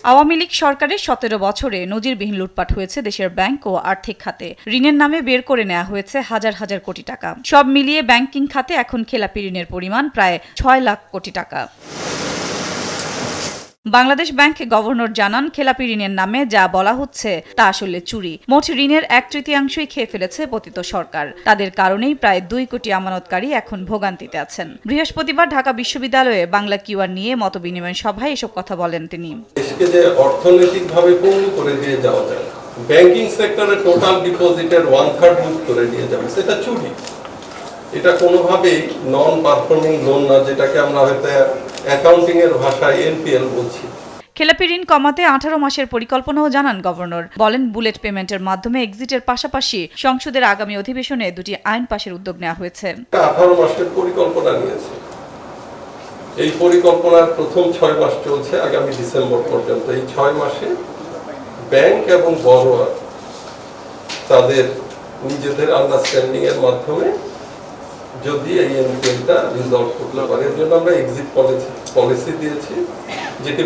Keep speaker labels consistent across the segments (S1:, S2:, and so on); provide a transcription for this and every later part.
S1: আওয়ামী লীগ সরকারের ১৭ বছরে নজিরবিহীন লুটপাট হয়েছে দেশের ব্যাংক ও আর্থিক খাতে। ঋণের নামে বের করে নেওয়া হয়েছে হাজার হাজার কোটি টাকা। সব মিলিয়ে ব্যাংকিং খাতে এখন খেলাপি ঋণের পরিমাণ প্রায় ৬ লাখ কোটি টাকা। বাংলাদেশ ব্যাংক গভর্নর জানান, খেলাপি ঋণের নামে যা বলা হচ্ছে তা আসলে চুরি। মোট ঋণের ১/৩ খেয়ে ফেলেছে পতিত সরকার। তাদের কারণেই প্রায় ২ কোটি আমানতকারী এখন ভোগান্তিতে আছেন। বৃহস্পতিবার ঢাকা বিশ্ববিদ্যালয়ে বাংলা কিউআর নিয়ে মতবিনিময় সভায় এসব কথা বলেন তিনি।
S2: দেশকে যে অর্থনৈতিকভাবে পঙ্গু করে দিয়ে যাওয়া যায়, ব্যাংকিং সেক্টরে টোটাল ডিপোজিটের 1/3 লুট করে দিয়ে যাবে, সেটা চুরি। এটা কোনোভাবেই নন পারফর্মিং লোন না, যেটাকে আমরা হয়তো অ্যাকাউন্টিং এর ভাষায় এনপিএল বলছি।
S1: খেলাপি ঋণ কমাতে 18 মাসের পরিকল্পনাও জানান গভর্নর। বলেন, বুলেট পেমেন্টের মাধ্যমে এক্সিটের পাশাপাশি সংসদের আগামী অধিবেশনে 2টি আইন পাশের উদ্যোগ নেওয়া হয়েছে।
S2: 18 মাসের পরিকল্পনা নিয়েছে। এই পরিকল্পনার প্রথম 6 মাস চলছে আগামী ডিসেম্বর পর্যন্ত। এই 6 মাসে ব্যাংক এবং বড়োয়া তাদের নিজেদের আন্ডারস্ট্যান্ডিং এর মাধ্যমে যদি এই এনপিএলটা রিজলভ করতে পারে, এর জন্য আমরা এক্সিট পলিসি দিয়েছি, যেটি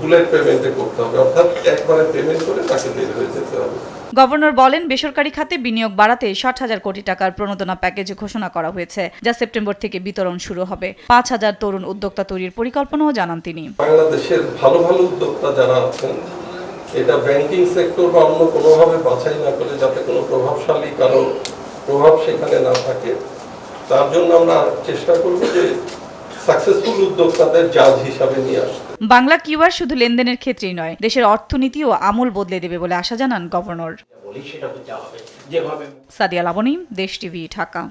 S2: বুলেট পেমেন্টে করতে হবে, অর্থাৎ একবারে পেমেন্ট করে তাকে বের হয়ে যেতে হবে।
S1: গভর্নর বলেন, বেসরকারি খাতে বিনিয়োগ বাড়াতে 60,000 কোটি টাকার প্রণোদনা প্যাকেজ ঘোষণা করা হয়েছে, যা সেপ্টেম্বর থেকে বিতরণ শুরু হবে। 5,000 তরুণ উদ্যোক্তা তৈরির পরিকল্পনাও জানান তিনি।
S2: বাংলাদেশের ভালো ভালো উদ্যোক্তা যারা আছেন, এটা ব্যাংকিং সেক্টর বা অন্য কোনোভাবে বাছাই না করে, যাতে কোনো প্রভাবশালী কারো প্রভাব সেখানে না থাকে, তার জন্য আমরা চেষ্টা করব যে সাকসেসফুল উদ্যোক্তাদের জাজ হিসাবে নিয়ে আসতে।
S1: বাংলা কিউআর শুধু লেনদেনের ক্ষেত্রেই নয়, দেশের অর্থনীতি ও আমূল বদলে দেবে বলে আশা জানান গভর্নর। সাদিয়া লাবনী, দেশ টিভি, ঢাকা।